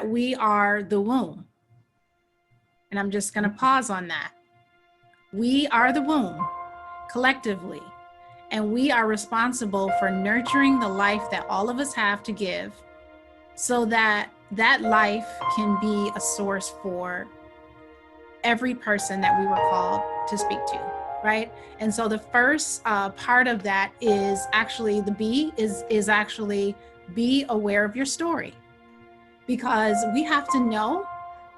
We are the womb. And I'm just going to pause on that. We are the womb collectively, and we are responsible for nurturing the life that all of us have to give, so that that life can be a source for every person that we were called to speak to, right? And so the first part of that is actually the B is actually be aware of your story, because we have to know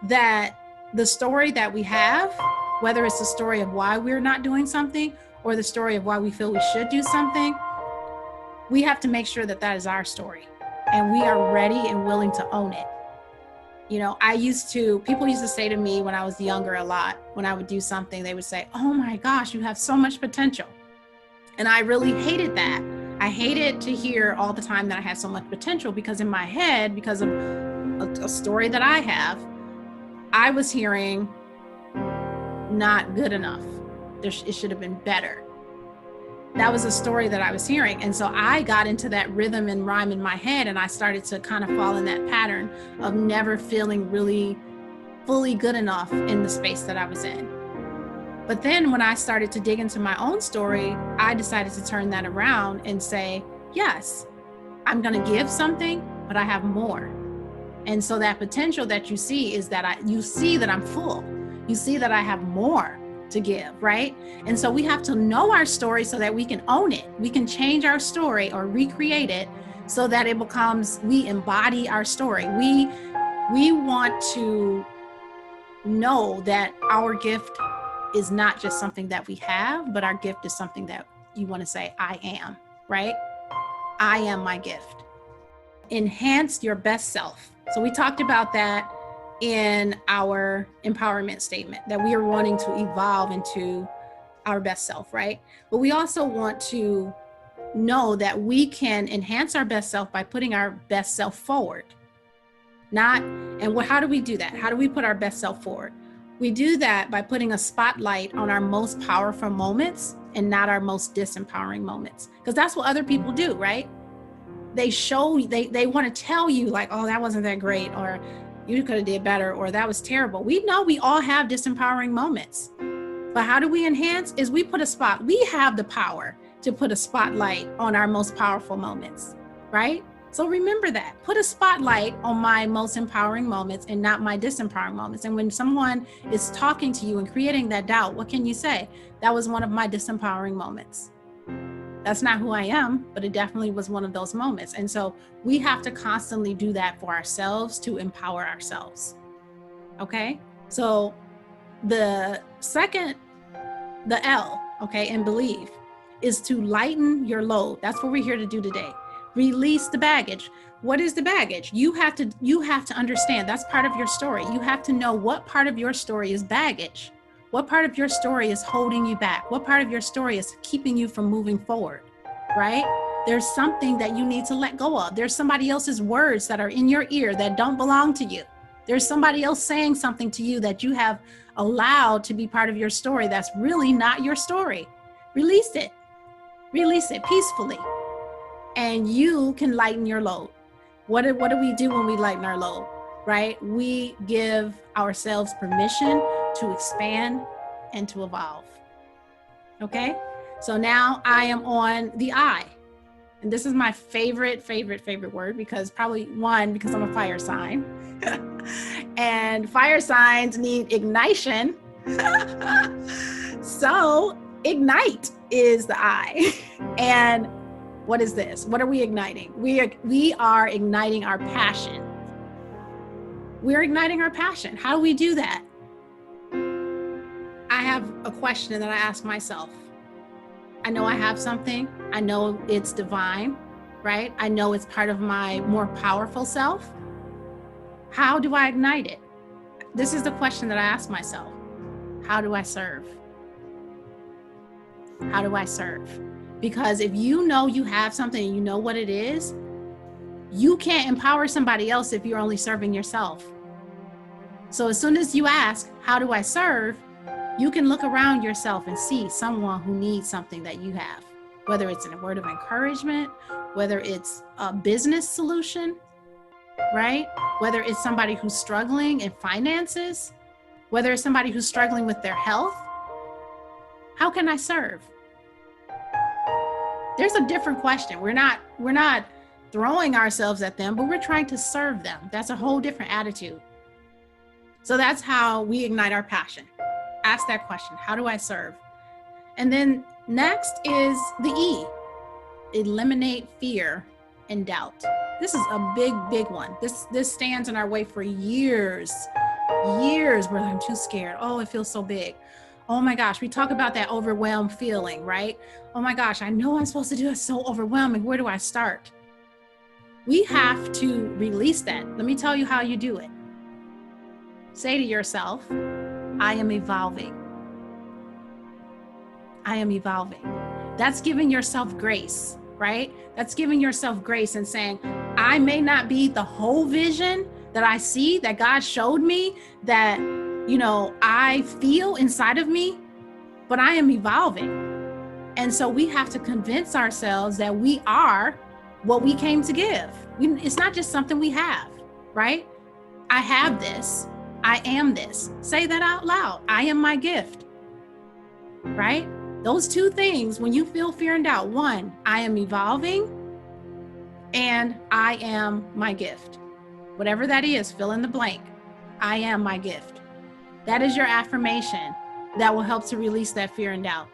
that the story that we have, whether it's the story of why we're not doing something or the story of why we feel we should do something, we have to make sure that that is our story and we are ready and willing to own it. You know, people used to say to me when I was younger a lot, when I would do something, they would say, oh my gosh, you have so much potential. And I really hated that. I hated to hear all the time that I had so much potential, because in my head, because of a story that I have, I was hearing not good enough. It should have been better. That was a story that I was hearing. And so I got into that rhythm and rhyme in my head, and I started to kind of fall in that pattern of never feeling really fully good enough in the space that I was in. But then when I started to dig into my own story, I decided to turn that around and say, yes, I'm going to give something, but I have more. And so that potential that you see is that you see that I'm full. You see that I have more to give, right? And so we have to know our story so that we can own it. We can change our story or recreate it so that it becomes, we embody our story. We want to know that our gift is not just something that we have, but our gift is something that you want to say, I am, right? I am my gift. Enhance your best self. So we talked about that in our empowerment statement, that we are wanting to evolve into our best self, right? But we also want to know that we can enhance our best self by putting our best self forward. How do we do that? How do we put our best self forward? We do that by putting a spotlight on our most powerful moments and not our most disempowering moments, because that's what other people do, right? They want to tell you like, oh, that wasn't that great, or you could have did better, or that was terrible. We know we all have disempowering moments, but how do we enhance? Is we have the power to put a spotlight on our most powerful moments, right? So remember that, put a spotlight on my most empowering moments and not my disempowering moments. And when someone is talking to you and creating that doubt, what can you say? That was one of my disempowering moments. That's not who I am, but it definitely was one of those moments. And so we have to constantly do that for ourselves to empower ourselves. Okay. So the L, okay, and believe, is to lighten your load. That's what we're here to do today. Release the baggage. What is the baggage? You have to understand that's part of your story. You have to know what part of your story is baggage. What part of your story is holding you back? What part of your story is keeping you from moving forward, right? There's something that you need to let go of. There's somebody else's words that are in your ear that don't belong to you. There's somebody else saying something to you that you have allowed to be part of your story that's really not your story. Release it. Release it peacefully. And you can lighten your load. What do we do when we lighten our load, right? We give ourselves permission to expand and to evolve. Okay, so now I am on the I, and this is my favorite word, because because I'm a fire sign and fire signs need ignition. So ignite is the I. And what is this? What are we igniting? We are igniting our passion. We're igniting our passion. How do we do that? I have a question that I ask myself. I know I have something. I know it's divine, right? I know it's part of my more powerful self. How do I ignite it? This is the question that I ask myself. How do I serve? How do I serve? Because if you know you have something and you know what it is, you can't empower somebody else if you're only serving yourself. So as soon as you ask, how do I serve? You can look around yourself and see someone who needs something that you have, whether it's a word of encouragement, whether it's a business solution, right? Whether it's somebody who's struggling in finances, whether it's somebody who's struggling with their health, how can I serve? There's a different question. We're not throwing ourselves at them, but we're trying to serve them. That's a whole different attitude. So that's how we ignite our passion. Ask that question, how do I serve? And then next is the E, eliminate fear and doubt. This is a big one. This stands in our way for years where I'm too scared. Oh, it feels so big. Oh my gosh, we talk about that overwhelmed feeling, right? Oh my gosh, I know I'm supposed to do it, so overwhelming. Where do I start? We have to release that. Let me tell you how you do it. Say to yourself, I am evolving. I am evolving. That's giving yourself grace, right? That's giving yourself grace and saying, I may not be the whole vision that I see, that God showed me, that, I feel inside of me, but I am evolving. And so we have to convince ourselves that we are what we came to give. It's not just something we have, right? I have this. I am this. Say that out loud. I am my gift, right? Those two things, when you feel fear and doubt, one, I am evolving, and I am my gift. Whatever that is, fill in the blank. I am my gift. That is your affirmation that will help to release that fear and doubt.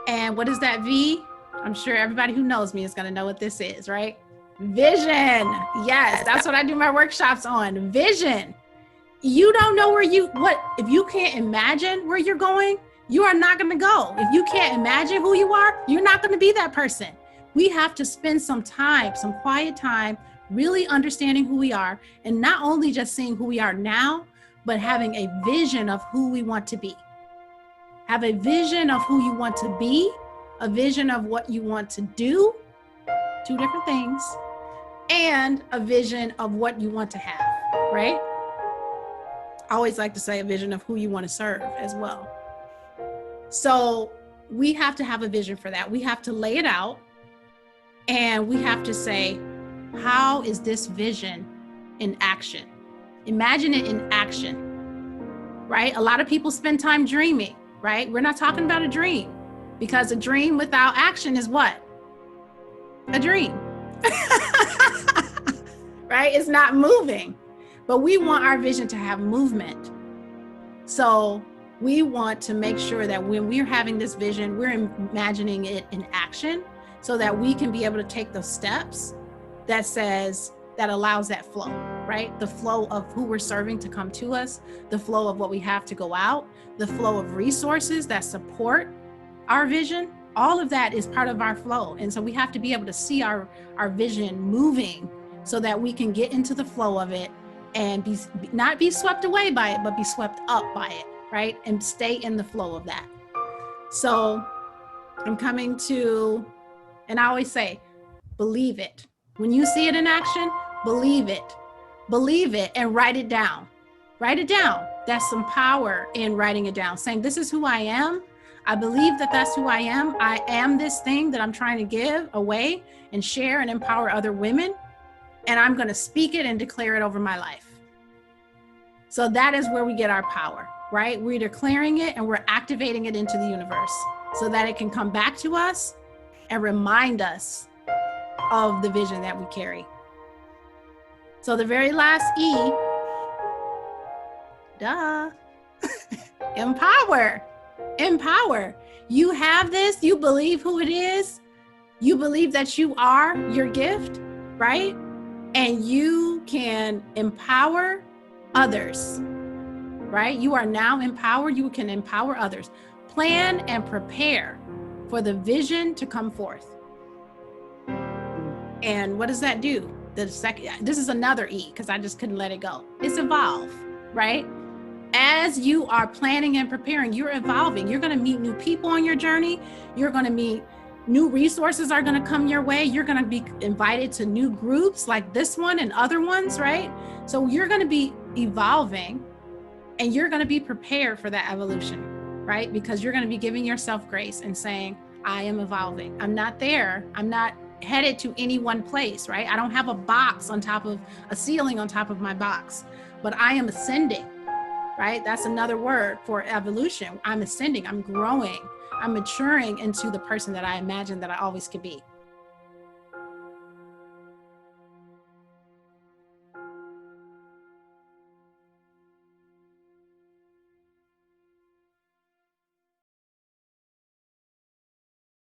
And what is that V? I'm sure everybody who knows me is going to know what this is, right? Vision. Yes, that's what I do my workshops on. Vision. You don't know if you can't imagine where you're going, you are not going to go. If you can't imagine who you are, you're not going to be that person. We have to spend some time, some quiet time, really understanding who we are, and not only just seeing who we are now, but having a vision of who we want to be. Have a vision of who you want to be, a vision of what you want to do, two different things, and a vision of what you want to have, right? I always like to say a vision of who you want to serve as well. So we have to have a vision for that. We have to lay it out, and we have to say, how is this vision in action? Imagine it in action, right? A lot of people spend time dreaming, right? We're not talking about a dream, because a dream without action is what? A dream, right? It's not moving, but we want our vision to have movement. So we want to make sure that when we're having this vision, we're imagining it in action so that we can be able to take those steps that allows that flow, right? The flow of who we're serving to come to us, the flow of what we have to go out, the flow of resources that support our vision. All of that is part of our flow. And so we have to be able to see our vision moving so that we can get into the flow of it and not be swept away by it, but be swept up by it, right? And stay in the flow of that. So I'm coming to, and I always say, believe it. When you see it in action, believe it and write it down. Write it down. That's some power in writing it down, saying, this is who I am. I believe that that's who I am. I am this thing that I'm trying to give away and share and empower other women. And I'm going to speak it and declare it over my life. So that is where we get our power, right? We're declaring it and we're activating it into the universe so that it can come back to us and remind us of the vision that we carry. So the very last E, empower. Empower. You have this, you believe who it is, you believe that you are your gift, right? And you can empower others, right? You are now empowered, you can empower others. Plan and prepare for the vision to come forth. And what does that do? This is another E, because I just couldn't let it go. It's evolve, right? As you are planning and preparing, you're evolving. You're going to meet new people on your journey. You're going to meet new resources are going to come your way. You're going to be invited to new groups like this one and other ones, right? So you're going to be evolving and you're going to be prepared for that evolution, right? Because you're going to be giving yourself grace and saying, I am evolving. I'm not there. I'm not headed to any one place, right? I don't have a box on top of a ceiling on top of my box, but I am ascending, right? That's another word for evolution. I'm ascending, I'm growing, I'm maturing into the person that I imagined that I always could be.